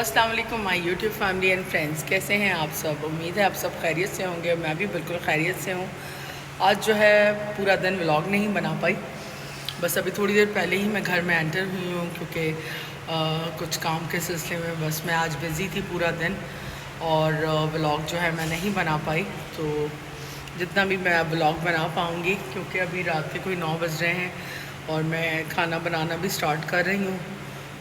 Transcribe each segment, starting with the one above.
अस्सलाम वालेकुम my YouTube family and friends, कैसे हैं आप सब। उम्मीद है आप सब खैरियत से होंगे। मैं भी बिल्कुल खैरियत से हूँ। आज जो है पूरा दिन व्लॉग नहीं बना पाई, बस अभी थोड़ी देर पहले ही मैं घर में एंटर हुई हूँ क्योंकि कुछ काम के सिलसिले में बस मैं आज बिज़ी थी पूरा दिन और व्लॉग जो है मैं नहीं बना पाई। तो जितना भी मैं व्लॉग बना पाऊँगी, क्योंकि अभी रात के कोई 9 बज रहे हैं और मैं खाना बनाना भी स्टार्ट कर रही हूँ।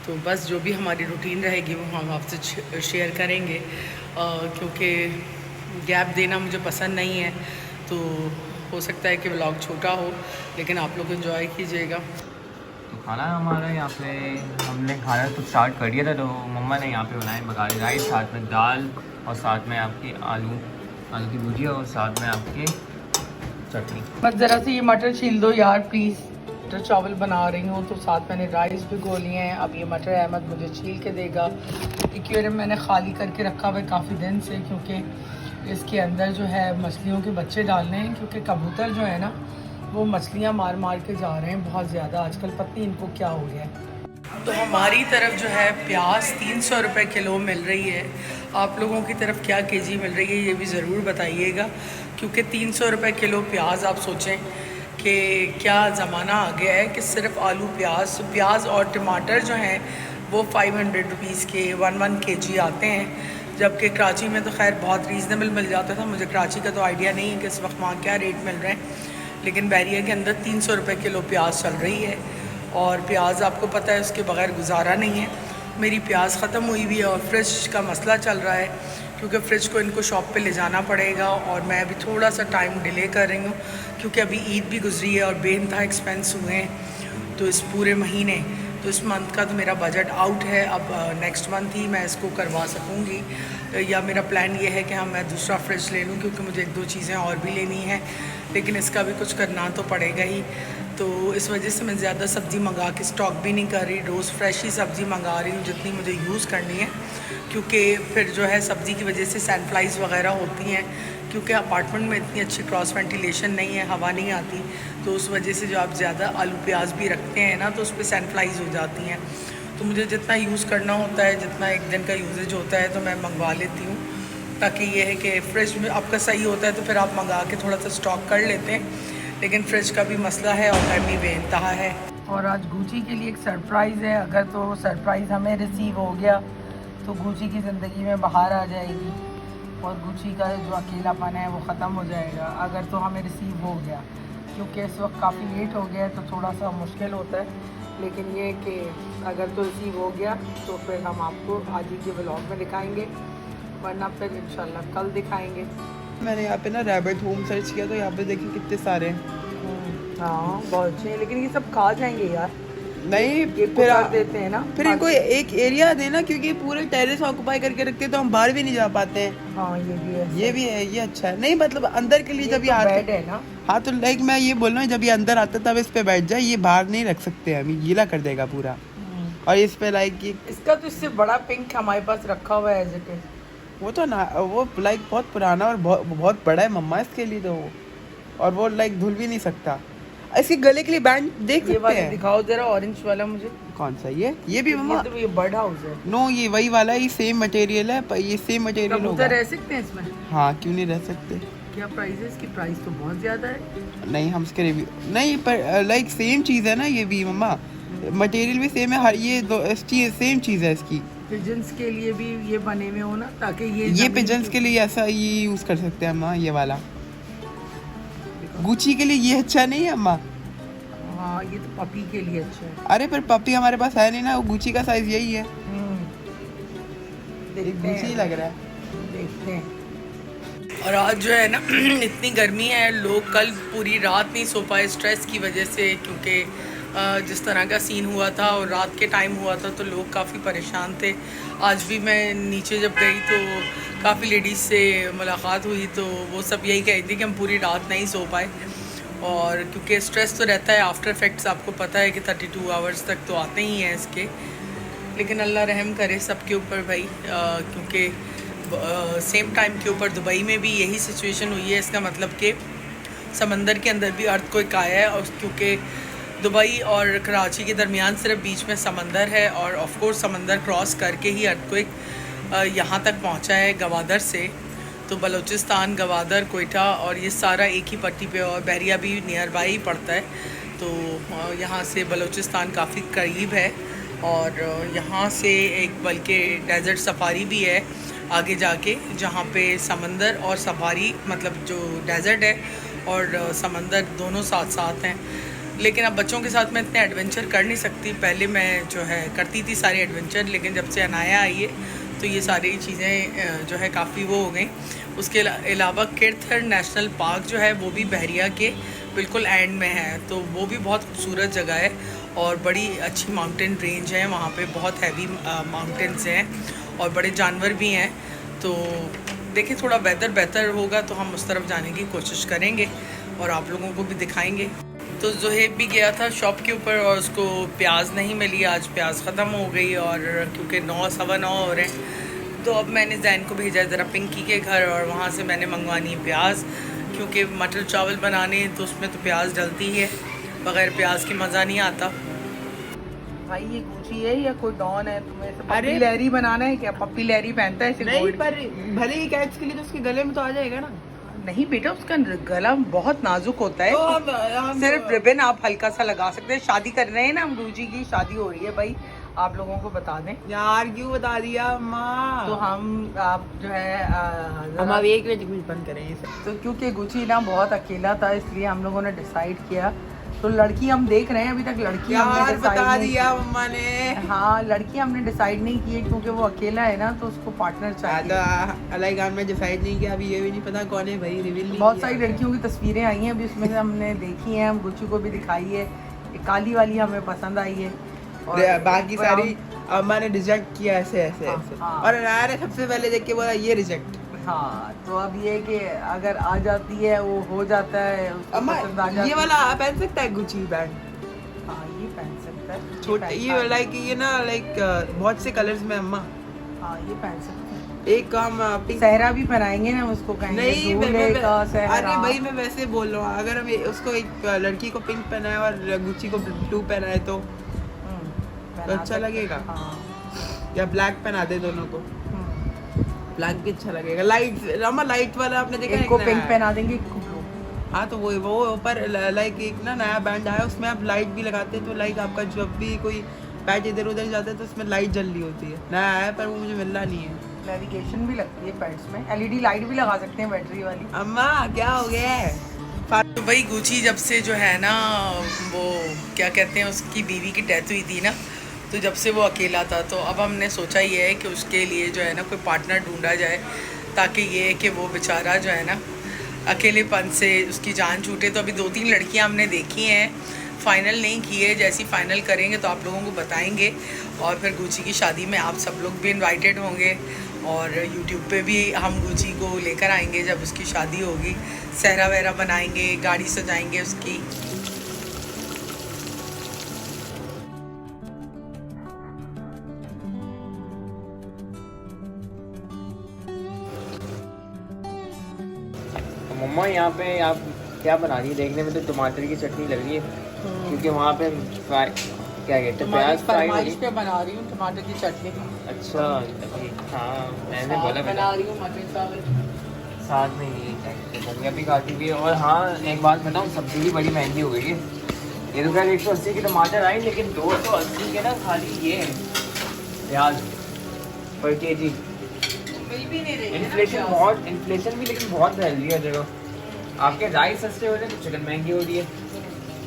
तो बस जो भी हमारी रूटीन रहेगी वो हम आपसे शेयर करेंगे, क्योंकि गैप देना मुझे पसंद नहीं है। तो हो सकता है कि व्लॉग छोटा हो, लेकिन आप लोग एंजॉय कीजिएगा। तो खाना हमारा यहाँ पे हमने खाना तो स्टार्ट कर दिया था। तो मम्मा ने यहाँ पे बनाए बघारी राइस, साथ में दाल और साथ में आपकी आलू की भुजिया और साथ में आपकी चटनी। बस ज़रा से ये मटर छील दो यार प्लीज़। मटर चावल बना रही हूँ तो साथ मैंने राइस भिगो लिए हैं। अब ये मटर अहमद मुझे छील के देगा। एक्वेरियम मैंने खाली करके रखा हुआ है काफ़ी दिन से, क्योंकि इसके अंदर जो है मछलियों के बच्चे डालने हैं, क्योंकि कबूतर जो है ना वो मछलियाँ मार मार के जा रहे हैं बहुत ज़्यादा आजकल, पता नहीं इनको क्या हो गया है। तो हमारी तरफ जो है प्याज 300 रुपये किलो मिल रही है। आप लोगों की तरफ क्या केजी मिल रही है ये भी ज़रूर बताइएगा, क्योंकि 300 रुपये किलो प्याज, आप सोचें कि क्या ज़माना आ गया है कि सिर्फ आलू प्याज और टमाटर जो हैं वो 500 रुपीज़ के 1 केजी आते हैं। जबकि कराची में तो खैर बहुत रीज़नेबल मिल जाता था। मुझे कराची का तो आइडिया नहीं है कि इस वक्त वहाँ क्या रेट मिल रहे हैं, लेकिन बैरिया के अंदर 300 रुपये किलो प्याज चल रही है। और प्याज आपको पता है उसके बगैर गुजारा नहीं है। मेरी प्याज ख़त्म हुई भी है और फ्रिज का मसला चल रहा है, क्योंकि फ़्रिज को इनको शॉप पे ले जाना पड़ेगा। और मैं अभी थोड़ा सा टाइम डिले कर रही हूँ, क्योंकि अभी ईद भी गुजरी है और बेइंतहा एक्सपेंस हुए हैं तो इस पूरे महीने। तो इस मंथ का तो मेरा बजट आउट है। अब नेक्स्ट मंथ ही मैं इसको करवा सकूँगी, या मेरा प्लान ये है कि हाँ मैं दूसरा फ्रिज ले लूँ, क्योंकि मुझे 1-2 चीज़ें और भी लेनी हैं, लेकिन इसका भी कुछ करना तो पड़ेगा ही। तो इस वजह से मैं ज़्यादा सब्ज़ी मंगा के स्टॉक भी नहीं कर रही, रोज़ फ्रेश ही सब्ज़ी मंगा रही हूँ जितनी मुझे यूज़ करनी है। क्योंकि फिर जो है सब्ज़ी की वजह से सैंडफ्लाइज वगैरह होती हैं, क्योंकि अपार्टमेंट में इतनी अच्छी क्रॉस वेंटिलेशन नहीं है, हवा नहीं आती। तो उस वजह से जो आप ज़्यादा आलू प्याज भी रखते हैं ना तो उस पर सैंडफ्लाइज हो जाती हैं। तो मुझे जितना यूज़ करना होता है, जितना एक दिन का यूजेज होता है, तो मैं मंगवा लेती हूँ, ताकि ये है कि फ्रिज में आपका सही होता है तो फिर आप मंगा के थोड़ा सा स्टॉक कर लेते हैं। लेकिन फ्रिज का भी मसला है और गर्मी बेइंतहा है। और आज गुची के लिए एक सरप्राइज़ है। अगर तो सरप्राइज़ हमें रिसीव हो गया तो गुची की ज़िंदगी में बाहर आ जाएगी और गुची का जो अकेलापन है वो ख़त्म हो जाएगा, अगर तो हमें रिसीव हो गया। क्योंकि इस वक्त काफ़ी लेट हो गया है तो थोड़ा सा मुश्किल होता है, लेकिन ये कि अगर तो रिसीव हो गया तो फिर हम आपको आज ही के व्लॉग में दिखाएंगे, वरना फिर इंशाल्लाह कल दिखाएंगे। मैंने यहाँ पे ना रैबिट होम सर्च किया तो यहाँ पे देखिए कितने सारे हैं। हाँ बहुत अच्छे हैं, लेकिन ये सब खा जाएंगे यार। नहीं ये फिर कर देते हैं ना, फिर इनको एक एरिया देना, क्योंकि पूरे टेरेस ऑक्यूपाई करके रखते हैं तो हम बाहर भी नहीं जा पाते हैं। हाँ ये भी है, ये अच्छा है। नहीं मतलब अंदर के लिए जब ये आता बेड है ना। हाँ तो लाइक मैं ये बोल रहा हूँ जब ये अंदर आता है तब इस पे बैठ जाए, ये बाहर नहीं रख सकते हम, ये गीला कर देगा पूरा। और इस पे लाइक ये इसका तो इससे बड़ा पिंक हमारे पास रखा हुआ है एज इट इज। वो तो ना वो लाइक बहुत पुराना और बहुत बड़ा है मम्मा इसके लिए तो वो, और वो लाइक धुल भी नहीं सकता। इसके गले के लिए बैंड देख सकते हैं। दिखाओ जरा ऑरेंज वाला मुझे। कौन सा ये भी मम्मा? तो ये बर्ड हाउस है। नो ये वही वाला है, ये सेम मटेरियल है, पर ये सेम मटेरियल होगा। रह सकते हैं इसमें? हाँ क्यों नहीं रह सकते। क्या प्राइस है इसकी? प्राइस तो बहुत ज्यादा है। नहीं हम इसके रिव्यू नहीं, पर लाइक सेम चीज़ है ना ये भी मम्मा, मटेरियल भी सेम है, हर ये सेम चीज़ है इसकी। पिजन्स के लिए भी ये बने हुए हो ना, ताकि ये पिजन्स के लिए ऐसा ये यूज़ कर सकते हैं अम्मा, ये वाला। गुची के लिए ये अच्छा नहीं है अम्मा? हाँ ये तो पपी के लिए अच्छा है। अरे पर पपी हमारे पास है नहीं ना, वो गुची का साइज यही है। गुची लग रहा है, देखते हैं। और आज जो है ना इतनी गर्मी है, लोग कल पूरी रात नहीं सो पाए स्ट्रेस की वजह से, क्योंकि जिस तरह का सीन हुआ था और रात के टाइम हुआ था तो लोग काफ़ी परेशान थे। आज भी मैं नीचे जब गई तो काफ़ी लेडीज़ से मुलाकात हुई तो वो सब यही कह रही थी कि हम पूरी रात नहीं सो पाए। और क्योंकि स्ट्रेस तो रहता है, आफ्टर इफेक्ट्स आपको पता है कि 32 आवर्स तक तो आते ही हैं इसके। लेकिन अल्लाह रहम करे सबके ऊपर भाई, क्योंकि सेम टाइम के ऊपर दुबई में भी यही सिचुएशन हुई है। इसका मतलब कि समंदर के अंदर भी अर्थक्वेक आया है, और क्योंकि दुबई और कराची के दरमियान सिर्फ बीच में समंदर है, और ऑफ कोर्स समंदर क्रॉस करके ही अर्थक्वेक यहाँ तक पहुँचा है गवादर से। तो बलूचिस्तान, गवादर, कोयटा और ये सारा एक ही पट्टी पे, और बहरिया भी नियर बाई ही पड़ता है। तो यहाँ से बलूचिस्तान काफ़ी करीब है, और यहाँ से एक बल्कि डेजर्ट सफारी भी है आगे जाके, जहाँ पे समंदर और सफारी मतलब जो डेजर्ट है और समंदर दोनों साथ साथ हैं। लेकिन अब बच्चों के साथ मैं इतने एडवेंचर कर नहीं सकती। पहले मैं जो है करती थी सारे एडवेंचर, लेकिन जब से अनाया आई है तो ये सारी चीज़ें जो है काफ़ी वो हो गई। उसके अलावा किरथर नेशनल पार्क जो है वो भी बहरिया के बिल्कुल एंड में है, तो वो भी बहुत खूबसूरत जगह है और बड़ी अच्छी माउंटेन रेंज है। वहाँ पे बहुत हैवी माउंटेन्स हैं और बड़े जानवर भी हैं। तो देखिए थोड़ा वेदर बेहतर होगा तो हम उस तरफ जाने की कोशिश करेंगे और आप लोगों को भी दिखाएंगे। तो ज़ुहैब भी गया था शॉप के ऊपर और उसको प्याज नहीं मिली, आज प्याज ख़त्म हो गई, और क्योंकि 9 सवा 9 हो रहे हैं तो अब मैंने जैन को भेजा ज़रा पिंकी के घर, और वहाँ से मैंने मंगवानी है प्याज, क्योंकि मटर चावल बनाने तो उसमें तो प्याज डलती ही है, बग़ैर प्याज की मज़ा नहीं आता। भाई ये गुची है या कोई डॉन है? तुम्हें तो पप्पी लहरी बनाना है क्या? पप्पी लहरी पहनता है नहीं, पर भले ही कैच के लिए तो उसके गले में तो आ जाएगा ना। नहीं बेटा, उसका गला बहुत नाजुक होता है, तो सिर्फ रिबन आप हल्का सा लगा सकते हैं। शादी कर रहे हैं ना हम, रूजी की शादी हो रही है भाई, आप लोगों को बता दें यार। क्यों बता दिया माँ? तो हम आप जो है हम अब 1 बजे कुछ बंद करें तो क्योंकि गुची ना बहुत अकेला था, इसलिए हम लोगों ने डिसाइड किया। तो लड़की हम देख रहे हैं, अभी तक लड़की हमने बता दिया मम्मा ने। हाँ, लड़की हमने डिसाइड नहीं की है क्योंकि वो अकेला है ना, तो उसको पार्टनर चाहिए। अलग में डिसाइड नहीं किया, अभी ये भी नहीं पता कौन है भाई, रिवील नहीं। बहुत सारी लड़कियों की तस्वीरें आई हैं अभी, उसमें से हमने देखी हैं, हम गुची को भी दिखाई है। एक काली वाली हमें पसंद आई है और बाकी सारी अम्मा ने रिजेक्ट किया ऐसे ऐसे ऐसे। और अनाया ने सबसे पहले देख के बोला ये रिजेक्ट। हाँ, तो अब ये कि अगर आ जाती है वो हो जाता है। अम्मा ये वाला पहन सकता है गुची बैंड? हाँ, ये पहन सकता है छोटे, ये लाइक ये ना लाइक बहुत से कलर्स में अम्मा। हाँ, ये पहन सकते हैं। एक हम पिंक सहरा भी पहनाएंगे ना उसको, कहेंगे नहीं अरे भाई मैं वैसे बोल रहा हूँ, अगर हम उसको एक लड़की को पिंक पहनाए और गुची को ब्लू पहनाए तो अच्छा लगेगा। हाँ। या ब्लैक पहना दे दोनों को, ब्लैक भी अच्छा लगेगा। लाइट रामा लाइट वाला आपने देखा है? एक को पिंक पहना देंगे, एक को ब्लू। हाँ, तो वो ऊपर लाइक एक ना नया बैंड आया, उसमें आप लाइट भी लगाते हैं तो लाइक आपका जब भी कोई बैट इधर उधर जाता है तो उसमें लाइट जल रही होती है। नया आया पर वो मुझे मिलना नहीं है। नेविगेशन भी लगती है पैड्स में, LED लाइट भी लगा सकते हैं बैटरी वाली। अम्मा क्या हो गया है? तो भाई गुची जब से जो है ना वो क्या कहते हैं उसकी बीवी की डेथ हुई थी ना, तो जब से वो अकेला था, तो अब हमने सोचा ये है कि उसके लिए जो है ना कोई पार्टनर ढूंढा जाए, ताकि ये है कि वो बेचारा जो है ना अकेलेपन से उसकी जान छूटे। तो अभी 2-3 लड़कियां हमने देखी हैं, फ़ाइनल नहीं की है, जैसी फ़ाइनल करेंगे तो आप लोगों को बताएंगे। और फिर गुची की शादी में आप सब लोग भी इनवाइटेड होंगे, और यूट्यूब पे भी हम गुची को लेकर आएंगे जब उसकी शादी होगी। सहरा वहरा बनाएंगे, गाड़ी सजाएंगे उसकी। मम्मा यहाँ पे आप क्या बना रही है? देखने में तो टमाटर की चटनी लग रही है, क्योंकि वहाँ पे फ्राई क्या कहते हैं प्याज फ्राई पे बना रही हूँ टमाटर की चटनी। अच्छा, हाँ मैंने बोला बना रही हूँ मटर चावल साथ में, ये धनिया भी काटी हुई है। और हाँ एक बात बताऊँ, सब्जी भी बड़ी महंगी हो गई है। ये तो खैर 180 के टमाटर आए, लेकिन 280 के ना खाली ये प्याज पर केजी। इन्फ्लेशन भी लेकिन बहुत फैल रही है जगह। आपके राइस सस्ते हो रहे हैं तो चिकन महंगी हो रही है,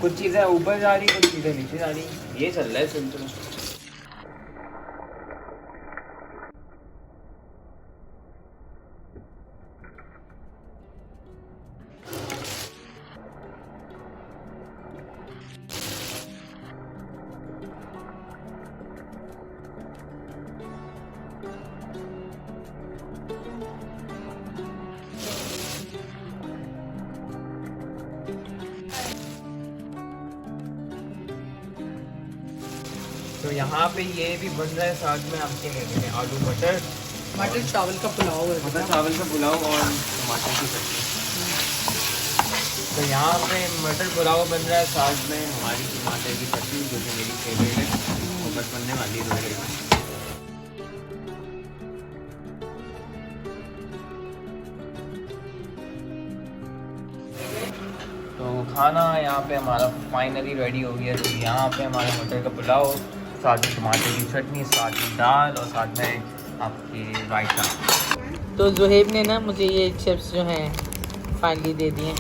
कुछ चीज़ें ऊपर जा रही है, कुछ चीज़ें नीचे जा रही है, ये चल रहा है सिलसिला। तो यहाँ पे ये भी बन रहा है, साथ में आपके कहते हैं आलू मटर चावल का पुलाव है, मटर चावल का पुलाव और टमाटर की चटनी। तो यहाँ पे मटर पुलाव बन रहा है, साथ में हमारी टमाटर की चटनी जो कि मेरी फेवरेट है, वो बस बनने वाली है थोड़ी देर में। तो खाना यहाँ पे हमारा फाइनली रेडी हो गया। तो यहाँ पे हमारा मटर का पुलाव, साथ में टमाटर की चटनी, साथ में दाल और साथ में आपकी रायता। तो जुहेब ने ना मुझे ये चिप्स जो हैं फाइनली दे दिए,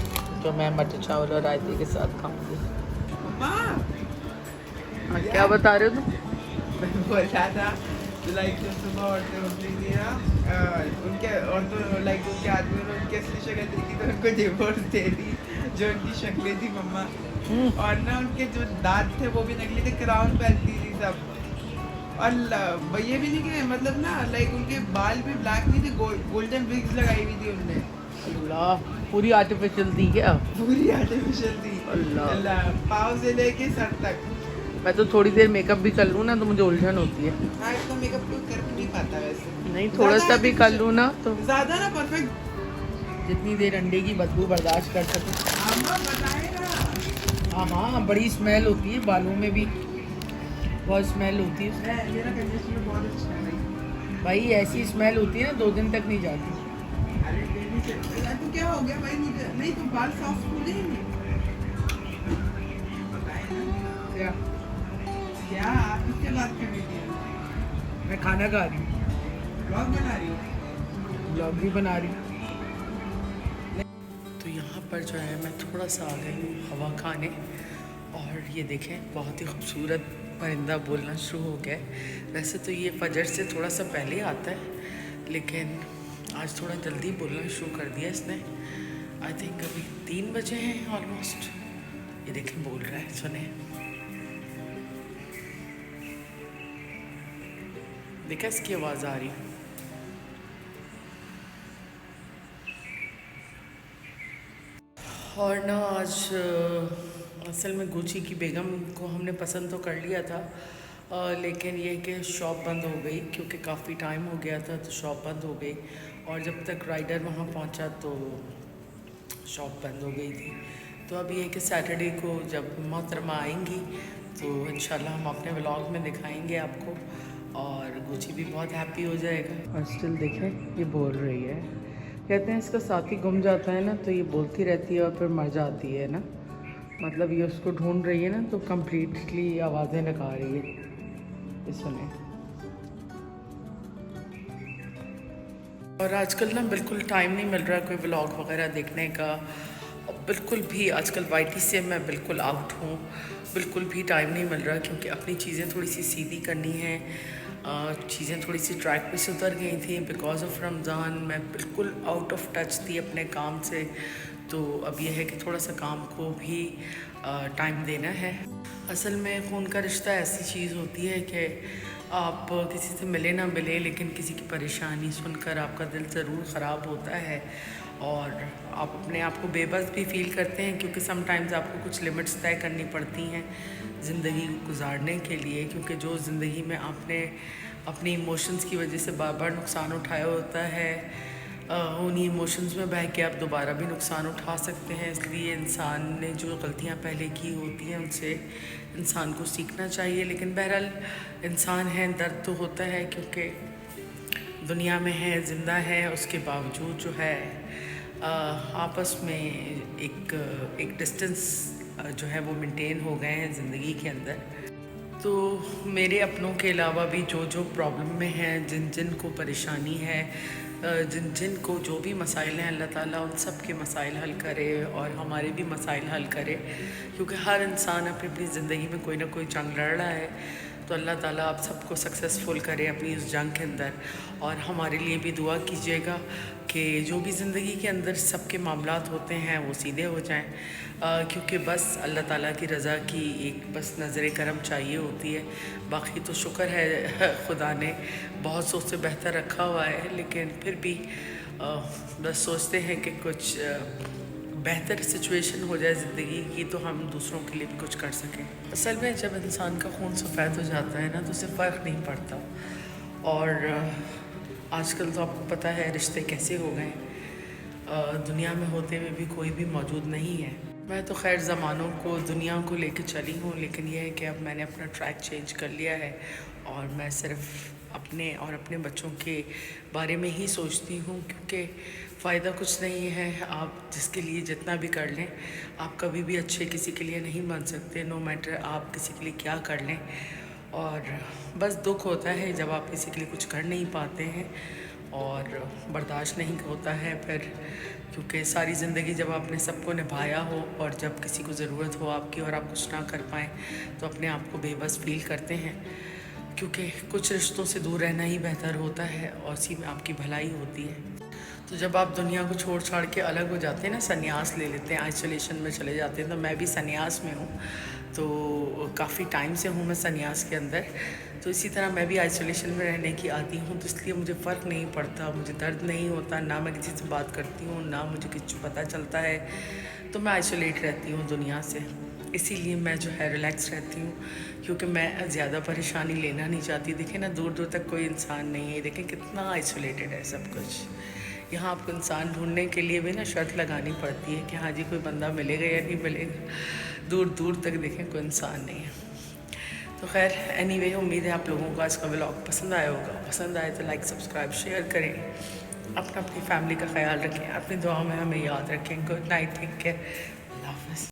जो मैं मटर चावल और रायते के साथ खाऊंगी। हाँ, क्या बता रहे हो तुम? मैं बोल रहा था लाइक जो सुबह औरतें उठती थी ना, उनके और तो लाइक उनके आदमी ने उनकी असली शक्ल देखी तो उनको डिवोर्स दे दी, जो उनकी शक्लें थी मम्मा। और ना उनके जो दांत थे वो भी नकली थे, क्राउन पहनती थी सब। और ये भी नहीं कि मतलब ना लाइक उनके बाल भी ब्लैक नहीं थे, गोल्डन विग्स लगाई हुई थी उनने। अल्लाह, पूरी आर्टिफिशियल थी क्या? पूरी आर्टिफिशियल थी। अल्लाह, पाँव से लेके सर तक। मैं तो थोड़ी देर मेकअप भी कर लूँ ना तो मुझे उलझन होती है। हाँ, इतना मेकअप कोई कर भी नहीं पाता वैसे। नहीं, थोड़ा सा भी कर लूँ ना तो ज़्यादा ना परफेक्ट, जितनी देर अंडे की बदबू बर्दाश्त कर सकूँ। हाँ हाँ, बड़ी स्मेल होती है, बालों में भी बहुत स्मेल होती है। मेरा कंडीशनर बहुत अच्छा है भाई ऐसी स्मेल होती है ना 2 दिन तक नहीं जाती। अरे डेली से तो क्या हो गया भाई, मुझे नहीं तो बाल सॉफ्ट हो जाएंगे। बताए ना क्या? क्या आप किससे बात कर रही थी? मैं खाना खा रही हूँ, ब्लॉग बना रही हूँ। ब्लॉग भी बना रही हूँ। तो यहाँ पर जो है मैं थोड़ा सा आ गई हूँ हवा खाने, और ये देखें बहुत ही खूबसूरत परिंदा बोलना शुरू हो गया है। वैसे तो ये फजर से थोड़ा सा पहले आता है, लेकिन आज थोड़ा जल्दी बोलना शुरू कर दिया इसने। आई थिंक अभी 3 बजे हैं ऑलमोस्ट। ये देखें बोल रहा है, सुने, देखा इसकी आवाज़ आ रही है। और ना आज असल में गुची की बेगम को हमने पसंद तो कर लिया था, लेकिन ये कि शॉप बंद हो गई, क्योंकि काफ़ी टाइम हो गया था तो शॉप बंद हो गई। और जब तक राइडर वहाँ पहुँचा तो शॉप बंद हो गई थी। तो अब ये कि सैटरडे को जब मोहतरमा आएंगी तो इंशाल्लाह हम अपने व्लॉग में दिखाएंगे आपको, और गुची भी बहुत हैप्पी हो जाएगा। और स्टिल देखें ये बोल रही है, कहते हैं इसका साथी गुम जाता है ना तो ये बोलती रहती है और फिर मर जाती है ना, मतलब ये उसको ढूंढ रही है ना तो कम्प्लीटली आवाज़ें लगा रही है। ये सुने। और आजकल ना बिल्कुल टाइम नहीं मिल रहा कोई व्लॉग वगैरह देखने का, बिल्कुल भी। आजकल वाईटी से मैं बिल्कुल आउट हूँ, बिल्कुल भी टाइम नहीं मिल रहा, क्योंकि अपनी चीज़ें थोड़ी सी सीधी करनी है। चीज़ें थोड़ी सी ट्रैक पे से उतर गई थी बिकॉज़ ऑफ रमज़ान। मैं बिल्कुल आउट ऑफ टच थी अपने काम से, तो अब यह है कि थोड़ा सा काम को भी टाइम देना है। असल में ख़ून का रिश्ता ऐसी चीज़ होती है कि आप किसी से मिले ना मिले, लेकिन किसी की परेशानी सुनकर आपका दिल ज़रूर ख़राब होता है, और आप अपने आप को बेबस भी फ़ील करते हैं, क्योंकि समटाइम्स आपको कुछ लिमिट्स तय करनी पड़ती हैं ज़िंदगी गुजारने के लिए, क्योंकि जो ज़िंदगी में आपने अपनी इमोशंस की वजह से बार बार नुकसान उठाया होता है, उन्हीं इमोशंस में बह के आप दोबारा भी नुकसान उठा सकते हैं। इसलिए इंसान ने जो गलतियां पहले की होती हैं उनसे इंसान को सीखना चाहिए। लेकिन बहरहाल इंसान है, दर्द तो होता है, क्योंकि दुनिया में है, ज़िंदा है, उसके बावजूद जो है आपस में एक डिस्टेंस जो है वो मेंटेन हो गए हैं ज़िंदगी के अंदर। तो मेरे अपनों के अलावा भी जो प्रॉब्लम में हैं, जिन को परेशानी है, जिन को जो भी मसाइल हैं, अल्लाह ताला उन सब के मसाइल हल करे और हमारे भी मसाइल हल करे, क्योंकि हर इंसान अपनी ज़िंदगी में कोई ना कोई जंग लड़ रहा है। तो अल्लाह ताला आप सबको सक्सेसफुल करे अपनी उस जंग के अंदर। और हमारे लिए भी दुआ कीजिएगा कि जो भी ज़िंदगी के अंदर सबके मामलात होते हैं वो सीधे हो जाएं, क्योंकि बस अल्लाह ताला की रज़ा की एक बस नज़र करम चाहिए होती है। बाकी तो शुक्र है खुदा ने बहुत सोच से बेहतर रखा हुआ है, लेकिन फिर भी बस सोचते हैं कि कुछ बेहतर सिचुएशन हो जाए ज़िंदगी की, तो हम दूसरों के लिए भी कुछ कर सकें। असल में जब इंसान का खून सफ़ेद हो जाता है ना तो उसे फ़र्क नहीं पड़ता। और आजकल तो आपको पता है रिश्ते कैसे हो गए, दुनिया में होते हुए भी कोई भी मौजूद नहीं है। मैं तो खैर ज़मानों को दुनिया को लेके चली हूँ, लेकिन यह है कि अब मैंने अपना ट्रैक चेंज कर लिया है और मैं सिर्फ अपने और अपने बच्चों के बारे में ही सोचती हूँ, क्योंकि फ़ायदा कुछ नहीं है। आप जिसके लिए जितना भी कर लें, आप कभी भी अच्छे किसी के लिए नहीं बन सकते, नो मैटर आप किसी के लिए क्या कर लें। और बस दुख होता है जब आप किसी के लिए कुछ कर नहीं पाते हैं और बर्दाश्त नहीं होता है फिर, क्योंकि सारी ज़िंदगी जब आपने सबको निभाया हो और जब किसी को ज़रूरत हो आपकी और आप कुछ ना कर पाएँ तो अपने आप को बेबस फील करते हैं, क्योंकि कुछ रिश्तों से दूर रहना ही बेहतर होता है और उसी में आपकी भलाई होती है। तो जब आप दुनिया को छोड़ छाड़ के अलग हो जाते हैं ना, संन्यास ले लेते हैं, आइसोलेशन में चले जाते हैं, तो मैं भी संन्यास में हूँ। तो काफ़ी टाइम से हूँ मैं संन्यास के अंदर, तो इसी तरह मैं भी आइसोलेशन में रहने की आदी हूँ। तो इसलिए मुझे फ़र्क नहीं पड़ता, मुझे दर्द नहीं होता, ना मैं किसी से बात करती हूँ, ना मुझे कुछ पता चलता है। तो मैं आइसोलेट रहती हूँ दुनिया से, इसीलिए मैं जो है रिलैक्स रहती हूँ, क्योंकि मैं ज़्यादा परेशानी लेना नहीं चाहती। देखें ना, दूर दूर तक कोई इंसान नहीं है, देखें कितना आइसोलेटेड है सब कुछ। यहाँ आपको इंसान ढूंढने के लिए भी ना शर्त लगानी पड़ती है कि हाँ जी कोई बंदा मिलेगा या नहीं मिलेगा। दूर दूर तक देखें कोई इंसान नहीं है। तो खैर एनीवे, उम्मीद है आप लोगों को आज का व्लॉग पसंद आया होगा। पसंद आए तो लाइक सब्सक्राइब शेयर करें, अपनी फैमिली का ख्याल रखें, अपनी दुआ में हमें याद रखें। गुड नाइट, टेक केयर, अल्लाह हाफ़िज़।